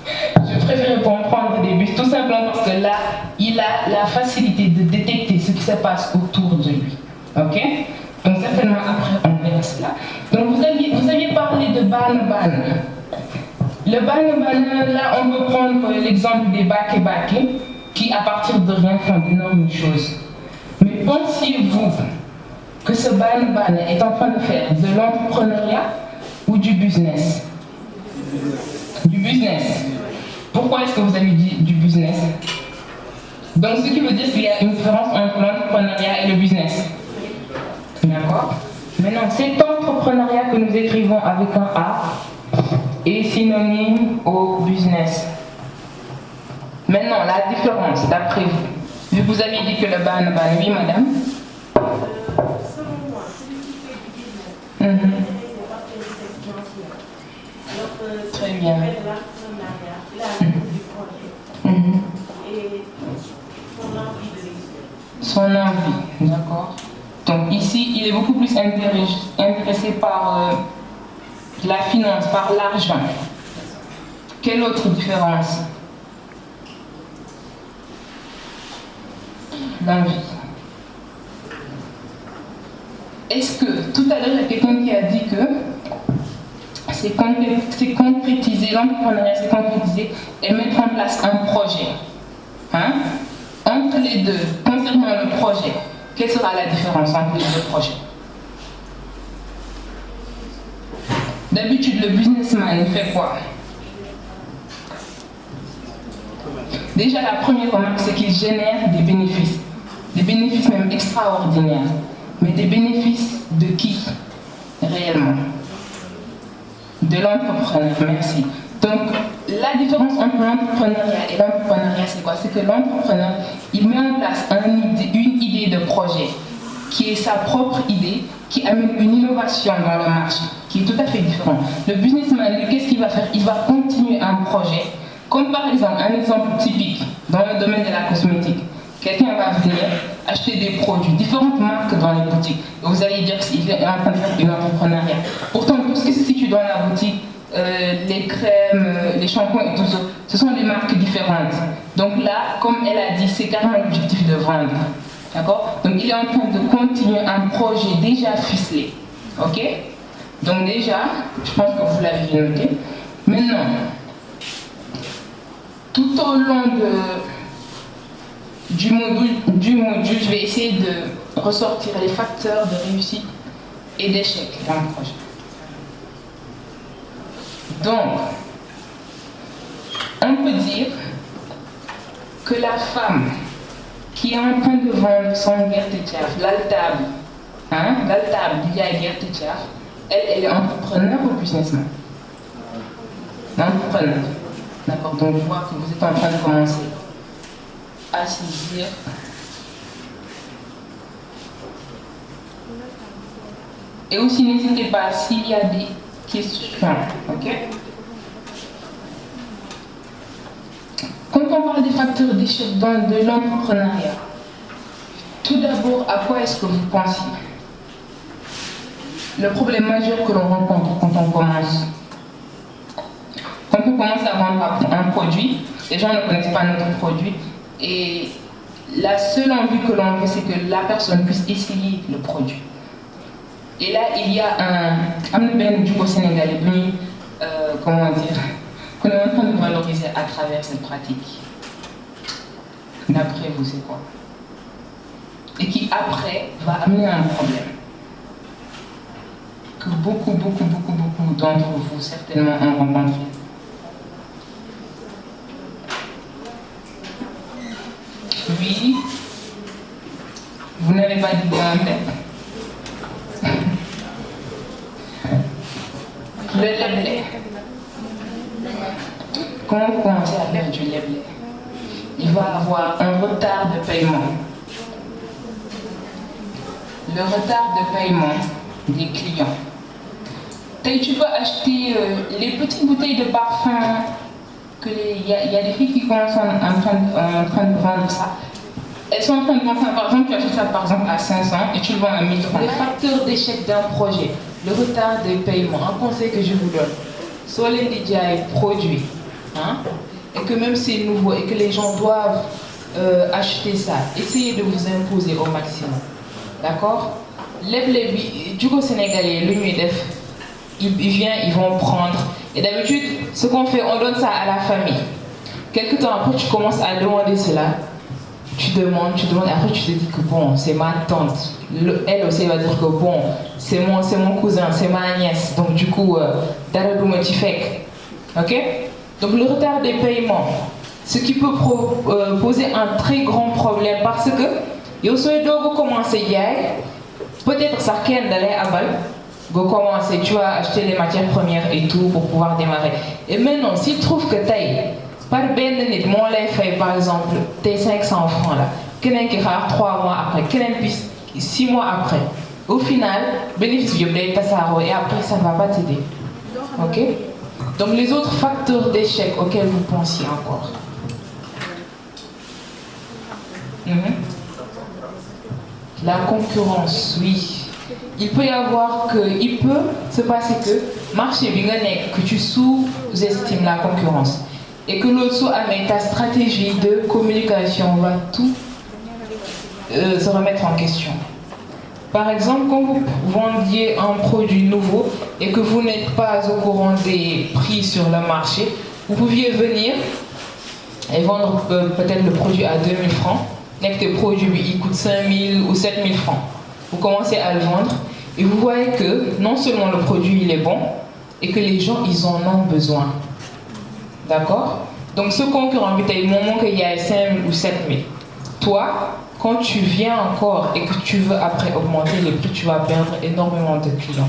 Je préférais prendre des bus, tout simplement parce que là, il a la facilité de détecter ce qui se passe autour de lui. Ok? Donc certainement après on verra cela. Donc vous aviez parlé de ban. Le ban, là on peut prendre l'exemple des baké qui à partir de rien font d'énormes choses. Mais pensiez-vous que ce ban est en train de faire de l'entrepreneuriat ou du business? Du business. Pourquoi est-ce que vous avez dit du business? Donc ce qui veut dire qu'il y a une différence entre l'entrepreneuriat et le business. D'accord? Maintenant, cet entrepreneuriat que nous écrivons avec un A est synonyme au business. Maintenant, la différence, d'après vous, vu que vous avez dit que le ban, oui madame? Selon moi, celui qui fait du business, c'est parce que c'est financier. Alors, très bien. Il fait de l'entrepreneuriat, il a du projet et son envie de réussir. Son envie, d'accord. Donc ici, il est beaucoup plus intéressé par la finance, par l'argent. Quelle autre différence? L'envie. Est-ce que, tout à l'heure, il y a quelqu'un qui a dit que c'est concrétiser, l'entrepreneuriat, c'est concrétiser et mettre en place un projet. Hein? Entre les deux, concernant le projet, quelle sera la différence entre les deux projets? D'habitude, le businessman, il fait quoi? Déjà, la première remarque, c'est qu'il génère des bénéfices même extraordinaires. Mais des bénéfices de qui, réellement? De l'entrepreneur, merci. Donc, la différence entre l'entrepreneuriat et l'entrepreneuriat, c'est quoi? C'est que l'entrepreneur, il met en place une idée de projet, qui est sa propre idée, qui amène une innovation dans le marché, qui est tout à fait différente. Le businessman, lui, qu'est-ce qu'il va faire? Il va continuer un projet, comme par exemple, un exemple typique, dans le domaine de la cosmétique. Quelqu'un va venir acheter des produits, différentes marques dans les boutiques. Et vous allez dire qu'il est en train de faire une entrepreneuriat. Pourtant, tout ce qui se situe dans la boutique, les crèmes, les shampoings et tout ça, ce sont des marques différentes. Donc là, comme elle a dit, c'est carrément l'objectif de vendre. D'accord? Donc il est en train de continuer un projet déjà ficelé. Ok? Donc déjà, je pense que vous l'avez noté. Maintenant, tout au long du module, je vais essayer de ressortir les facteurs de réussite et d'échec dans le projet. Donc, on peut dire que la femme qui est en train de vendre son Gertetiaf, l'altable d'Ia Gertetiaf, elle est entrepreneur ou businessman? Entrepreneur. D'accord, donc je vois que vous êtes en train de commencer à saisir. Et aussi, n'hésitez pas s'il y a des questions, ok? Quand on parle des facteurs d'échec dans de l'entrepreneuriat, tout d'abord, à quoi est-ce que vous pensez? Le problème majeur que l'on rencontre quand on commence. Quand on commence à vendre un produit, les gens ne connaissent pas notre produit et La seule envie que l'on veut, c'est que la personne puisse essayer le produit. Et là, il y a un du Sénégalais, comment dire, qu'on est en train de valoriser à travers cette pratique. D'après vous, c'est quoi? Et qui, après, va amener un problème. Que beaucoup d'entre vous, certainement, ont rencontré. Oui, vous n'avez pas dit le leblé. Quand vous commencez à faire du leblé, il va avoir un retard de paiement. Le retard de paiement des clients. Tu peux acheter les petites bouteilles de parfum, il y a des filles qui commencent en train de vendre ça. Elles sont en train de vendre ça, par exemple, tu achètes ça par exemple à 500 et tu le vends à 1000 francs. Les facteurs d'échec d'un projet, le retard des paiements, un conseil que je vous donne, soit les DJI produits, hein, et que même c'est nouveau et que les gens doivent acheter ça, essayez de vous imposer au maximum. D'accord? Les Djugo Sénégalais, le MUDEF, ils viennent, ils vont prendre. Et d'habitude, ce qu'on fait, on donne ça à la famille. Quelque temps après, tu commences à demander cela. Tu demandes, et après tu te dis que bon, c'est ma tante. Elle aussi va dire que bon, c'est mon cousin, c'est ma nièce. Donc du coup, Daradou tu fais. Ok? Donc le retard des paiements, ce qui peut poser un très grand problème parce que, vous commencez hier, peut-être ça qu'elle d'aller à Bal. Vous commencez, tu vas acheter les matières premières et tout pour pouvoir démarrer. Et maintenant, s'il trouve que taille, par ben nit mon lay fait par exemple tes 500 francs là, quelqu'un qui rare 3 mois après, quelqu'un puis 6 mois après. Au final, bénéfice du blé tassaro et après ça ne va pas t'aider. Ok? Donc les autres facteurs d'échec auxquels vous pensiez encore. La concurrence, oui. Il peut y avoir il peut se passer que marché que tu sous-estimes la concurrence et que l'autre avec ta stratégie de communication va tout se remettre en question. Par exemple, quand vous vendiez un produit nouveau et que vous n'êtes pas au courant des prix sur le marché, vous pouviez venir et vendre peut-être le produit à 2000 francs, et que le produit il coûte 5000 ou 7000 francs. Vous commencez à le vendre et vous voyez que non seulement le produit il est bon et que les gens ils en ont besoin. D'accord? Donc ce concurrent, il y a un moment qu'il y a 5000 ou 7000. Toi, quand tu viens encore et que tu veux après augmenter les prix, tu vas perdre énormément de clients.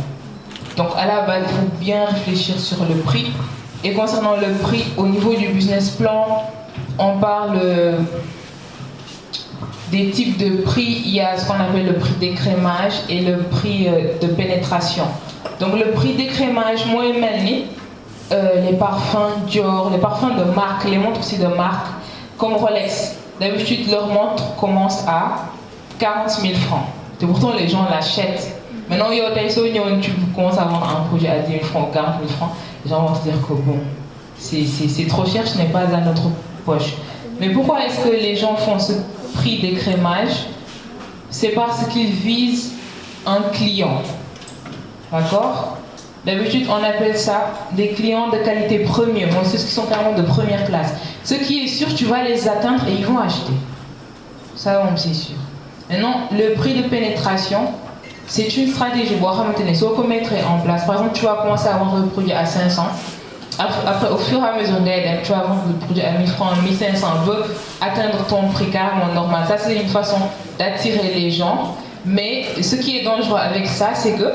Donc à la base, il faut bien réfléchir sur le prix. Et concernant le prix, au niveau du business plan, on parle des types de prix. Il y a ce qu'on appelle le prix d'écrémage et le prix de pénétration. Donc le prix d'écrémage, moi et Melanie, les parfums Dior, les parfums de marque, les montres aussi de marque, comme Rolex. D'habitude, leur montre commence à 40 000 francs. Et pourtant, les gens l'achètent. Maintenant, tu commences à vendre un produit à 10 000 francs ou 40 000 francs. Les gens vont te dire que bon, c'est trop cher, ce n'est pas à notre poche. Mais pourquoi est-ce que les gens font ce prix d'écrémage? C'est parce qu'ils visent un client. D'accord? D'habitude, on appelle ça des clients de qualité premium, ceux qui sont carrément de première classe. Ce qui est sûr, tu vas les atteindre et ils vont acheter. Ça, c'est sûr. Maintenant, le prix de pénétration, c'est une stratégie. Si vous mettez en place, par exemple, tu vas commencer à vendre le produit à 500. Après, au fur et à mesure d'aide, tu vas vendre le produit à 1000 francs, 1500, veut atteindre ton prix carrément normal. Ça, c'est une façon d'attirer les gens. Mais ce qui est dangereux avec ça, c'est que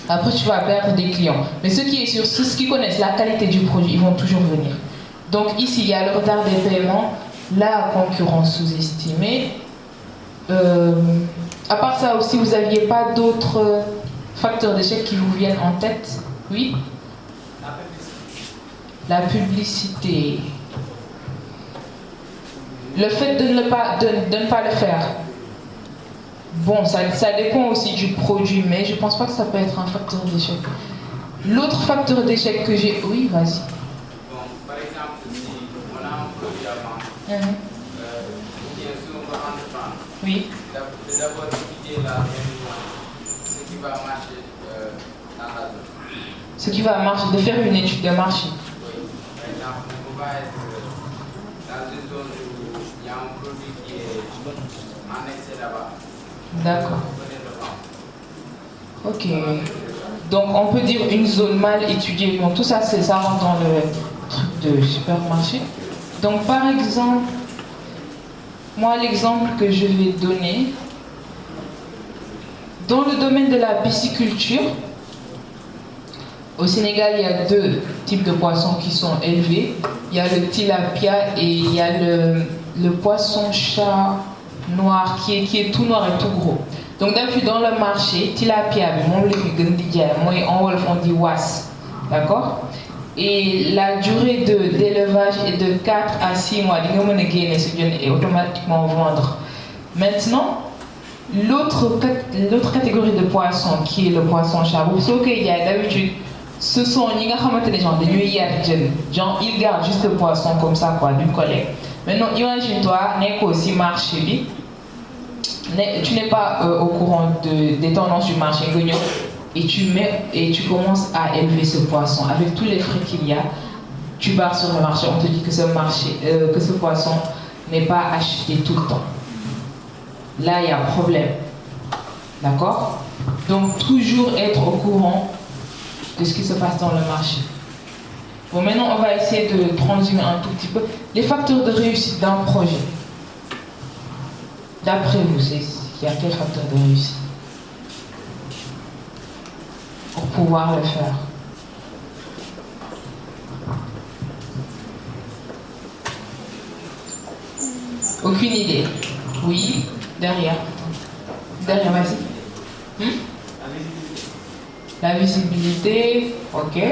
après, tu vas perdre des clients. Mais ce qui est sûr, ceux qui connaissent la qualité du produit, ils vont toujours venir. Donc ici, il y a le retard des paiements, la concurrence sous-estimée. À part ça aussi, vous n'aviez pas d'autres facteurs d'échec qui vous viennent en tête? Oui? La publicité. Le fait de ne pas le faire. Bon, ça dépend aussi du produit, mais je ne pense pas que ça peut être un facteur d'échec. L'autre facteur d'échec que j'ai... Oui, vas-y. Bon, par exemple, si on a un produit à vendre, ou bien Oui. D'abord, étudier ce qui va marcher dans la zone. Ce qui va marcher, de faire une étude de marché. Oui. Par exemple, on ne peut pas être dans une zone où il y a un produit qui est en excès là-bas. D'accord. Ok. Donc on peut dire une zone mal étudiée. Bon, tout ça, ça rentre dans le truc de supermarché. Donc par exemple, moi l'exemple que je vais donner, dans le domaine de la pisciculture, au Sénégal, il y a 2 types de poissons qui sont élevés. Il y a le tilapia et il y a le poisson chat noir qui est tout noir et tout gros. Donc d'habitude dans le marché, tilapia, on dit was, d'accord? Et la durée d'élevage est de 4 à 6 mois. Et automatiquement vendre. Maintenant, l'autre catégorie de poissons qui est le poisson chat, sauf qu'il y a d'habitude, ce sont les gens genre ils gardent juste le poisson comme ça quoi, d'une collègue. Maintenant imagine-toi, n'est aussi marché, tu n'es pas au courant des tendances du marché et tu commences à élever ce poisson avec tous les frais qu'il y a. Tu pars sur le marché, on te dit que ce poisson n'est pas acheté tout le temps. Là il y a un problème, d'accord? Donc toujours être au courant de ce qui se passe dans le marché. Bon, maintenant on va essayer de transiger un tout petit peu les facteurs de réussite d'un projet. D'après vous, il y a quels facteurs de réussite pour pouvoir le faire? Aucune idée. Oui, derrière. Derrière, vas-y. La visibilité, ok.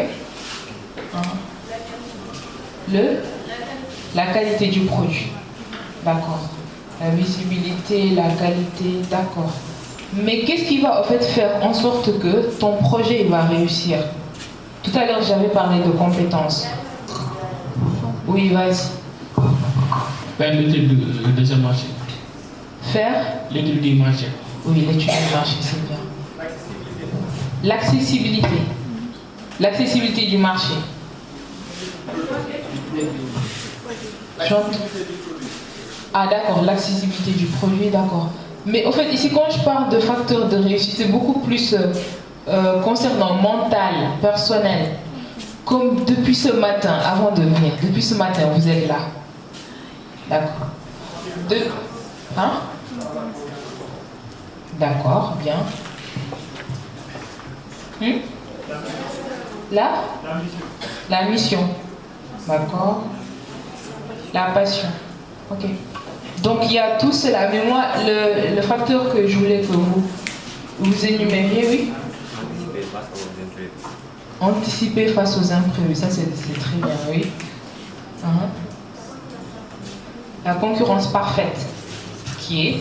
La qualité du produit, d'accord. La visibilité, la qualité, d'accord. Mais qu'est-ce qui va en fait faire en sorte que ton projet va réussir? Tout à l'heure, j'avais parlé de compétences. Oui, vas-y. Faire l'étude du deuxième marché. Faire l'étude du marché. Oui, l'étude du marché, c'est bien. L'accessibilité. L'accessibilité du marché. Ah d'accord, l'accessibilité du produit, d'accord. Mais au fait, ici, quand je parle de facteurs de réussite, c'est beaucoup plus concernant mental, personnel. Comme depuis ce matin, avant de venir, depuis ce matin, vous êtes là. D'accord. Hein? D'accord, bien. La mission. D'accord. La passion. Ok. Donc il y a tout cela. Mais moi, le facteur que je voulais que vous énumériez, oui. Anticiper face aux imprévus. Ça, c'est très bien, oui. La concurrence parfaite, qui est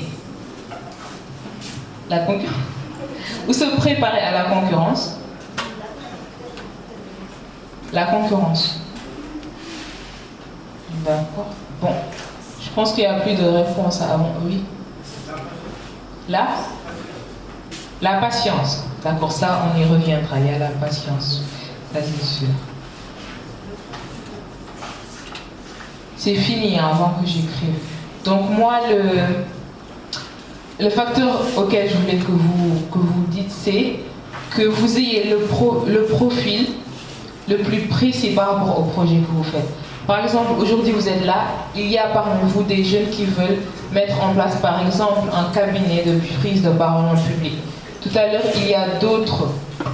la concurrence. Ou se préparer à la concurrence. La concurrence. D'accord. Bon. Je pense qu'il n'y a plus de réponse avant. Oui. Là. La patience. D'accord, ça, on y reviendra. Il y a la patience. Ça, c'est sûr. C'est fini hein, avant que j'écrive. Donc moi, le facteur auquel je voulais que vous dites, c'est que vous ayez le profil le plus précis par rapport au projet que vous faites. Par exemple, aujourd'hui vous êtes là, il y a parmi vous des jeunes qui veulent mettre en place par exemple un cabinet de prise de parole en public. Tout à l'heure, il y a d'autres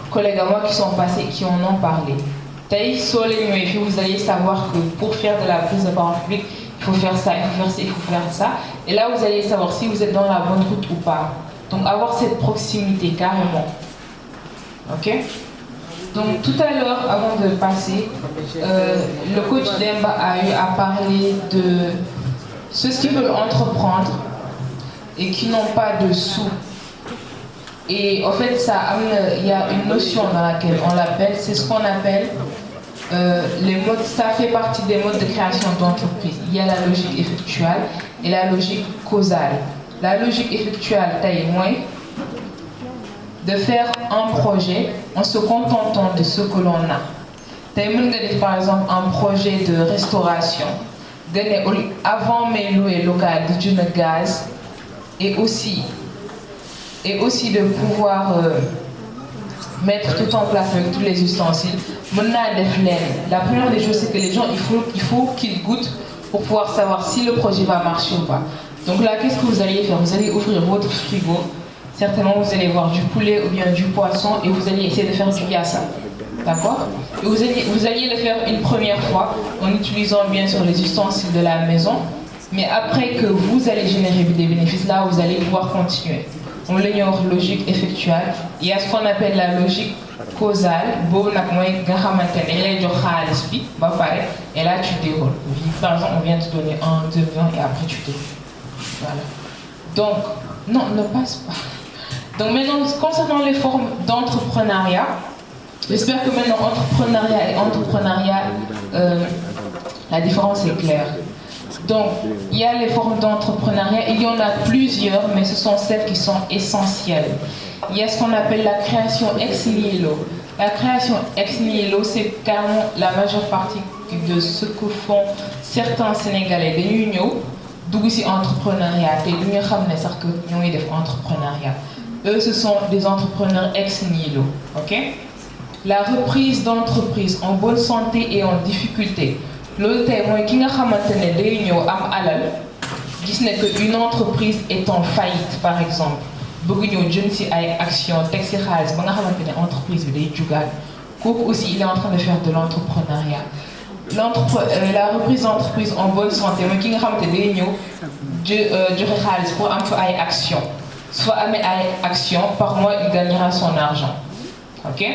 collègues à moi qui sont passés, qui en ont parlé. Vous allez savoir que pour faire de la prise de parole en public, il faut faire ça, il faut faire ça, il faut faire ça. Et là, vous allez savoir si vous êtes dans la bonne route ou pas. Donc, avoir cette proximité, carrément. Ok? Donc, tout à l'heure, avant de passer, le coach Demba a eu à parler de ceux qui veulent entreprendre et qui n'ont pas de sous. Et en fait, il y a une notion dans laquelle on l'appelle, c'est ce qu'on appelle les modes, ça fait partie des modes de création d'entreprise. Il y a la logique effectuelle et la logique causale. La logique effectuelle, c'est de faire un projet en se contentant de ce que l'on a. Par exemple, un projet de restauration. Avant mes louer local du gaz et aussi de pouvoir mettre tout en place avec tous les ustensiles. La première des choses, c'est que les gens, il faut qu'ils goûtent pour pouvoir savoir si le projet va marcher ou pas. Donc là, qu'est-ce que vous allez faire? Vous allez ouvrir votre frigo. Certainement, vous allez voir du poulet ou bien du poisson et vous allez essayer de faire du yassa. D'accord? Et vous alliez le faire une première fois en utilisant bien sûr les ustensiles de la maison. Mais après que vous allez générer des bénéfices, là, vous allez pouvoir continuer. On l'ignore logique effectuelle. Il y a ce qu'on appelle la logique causale. Et là, tu déroules. Par exemple, on vient te donner 1, 2, 20 et après tu déroules. Voilà. Donc, non, ne passe pas. Donc maintenant, concernant les formes d'entrepreneuriat, j'espère que maintenant, entrepreneuriat et entrepreneuriat, la différence est claire. Donc, il y a les formes d'entrepreneuriat, il y en a plusieurs, mais ce sont celles qui sont essentielles. Il y a ce qu'on appelle la création ex nihilo. La création ex nihilo, c'est carrément la majeure partie de ce que font certains Sénégalais de l'Union, d'où ici entrepreneuriat, et l'Union ramène ça que nous avons entrepreneuriat. Eux, ce sont des entrepreneurs ex nihilo. Ok? La reprise d'entreprise en bonne santé et en difficulté. L'autre témoin qui n'a pas day ñëw am alal gis ne que une entreprise est en faillite par exemple bëgg ñëw jëm ci ay action teg ci xaalis ba nga xamante ne entreprise bi day jugaat kooku aussi il est en train de faire de l'entrepreneuriat. La reprise d'entreprise en bonne santé mooy ki nga xamante ne day ñëw joxe xaalis pour am fa ay action soit amee ay action par mois il gagnera son argent. Ok?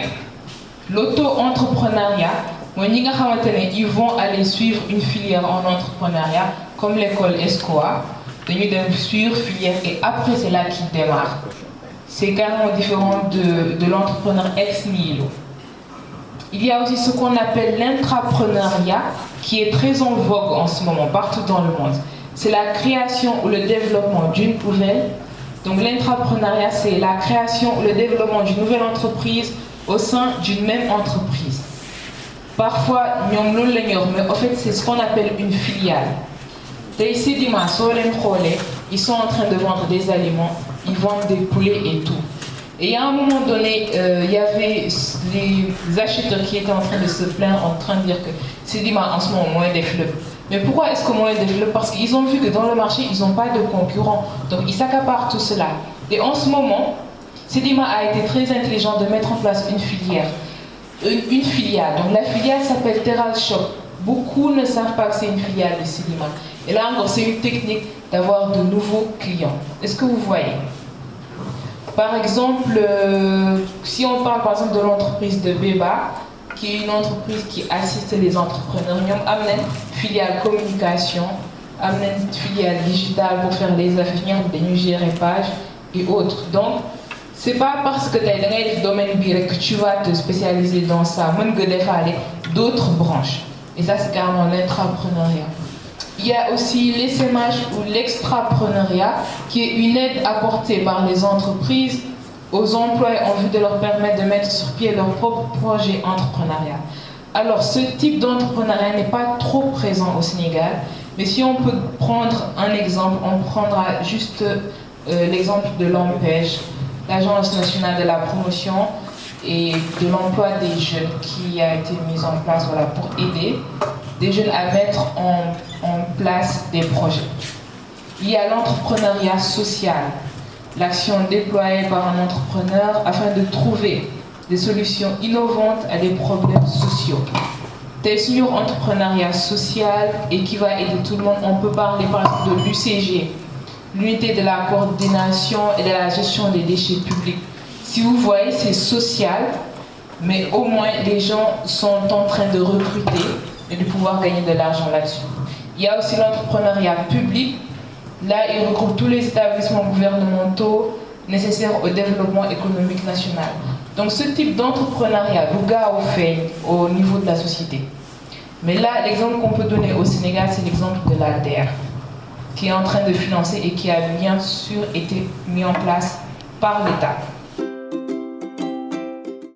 L'auto-entrepreneuriat, ils vont aller suivre une filière en entrepreneuriat, comme l'école ESCOA. Ils doivent suivre filière et après c'est là qu'ils démarrent. C'est carrément différent de l'entrepreneur ex nihilo. Il y a aussi ce qu'on appelle l'intrapreneuriat, qui est très en vogue en ce moment, partout dans le monde. C'est la création ou le développement d'une nouvelle. Donc l'intrapreneuriat, c'est la création ou le développement d'une nouvelle entreprise au sein d'une même entreprise. Parfois, mais en fait, c'est ce qu'on appelle une filiale. Ils sont en train de vendre des aliments, ils vendent des poulets et tout. Et à un moment donné, il y avait les acheteurs qui étaient en train de se plaindre, en train de dire que Sedima en ce moment moins des fleuves. Mais pourquoi est-ce que moins des fleuves? Parce qu'ils ont vu que dans le marché, ils n'ont pas de concurrents. Donc ils s'accaparent tout cela. Et en ce moment, Sedima a été très intelligent de mettre en place une filière. Une filiale. Donc la filiale s'appelle Terral Shop. Beaucoup ne savent pas que c'est une filiale de Sedima. Et là encore, c'est une technique d'avoir de nouveaux clients. Est-ce que vous voyez? Par exemple, si on parle par exemple de l'entreprise de Beba, qui est une entreprise qui assiste les entrepreneurs, nous avons une filiale communication, une filiale digitale pour faire les affaires, des gérer pages et autres. Donc, c'est pas parce que tu as dans le domaine que tu vas te spécialiser dans ça, même que des fois d'autres branches. Et ça, c'est carrément l'intrapreneuriat. Il y a aussi l'essaimage ou l'extrapreneuriat, qui est une aide apportée par les entreprises aux employés en vue de leur permettre de mettre sur pied leur propre projet entrepreneurial. Alors, ce type d'entrepreneuriat n'est pas trop présent au Sénégal, mais si on peut prendre un exemple, on prendra juste l'exemple de l'ANPEJ, l'Agence nationale de la promotion et de l'emploi des jeunes, qui a été mise en place pour aider des jeunes à mettre en place des projets. Il y a l'entrepreneuriat social, l'action déployée par un entrepreneur afin de trouver des solutions innovantes à des problèmes sociaux. C'est un entrepreneuriat social et qui va aider tout le monde. On peut parler par exemple de l'UCG, l'unité de la coordination et de la gestion des déchets publics. Si vous voyez, c'est social, mais au moins les gens sont en train de recruter et de pouvoir gagner de l'argent là-dessus. Il y a aussi l'entrepreneuriat public. Là, il regroupe tous les établissements gouvernementaux nécessaires au développement économique national. Donc ce type d'entrepreneuriat, le gars au fait au niveau de la société. Mais là, l'exemple qu'on peut donner au Sénégal, c'est l'exemple de l'ALDER. qui est en train de financer et qui a bien sûr été mis en place par l'État.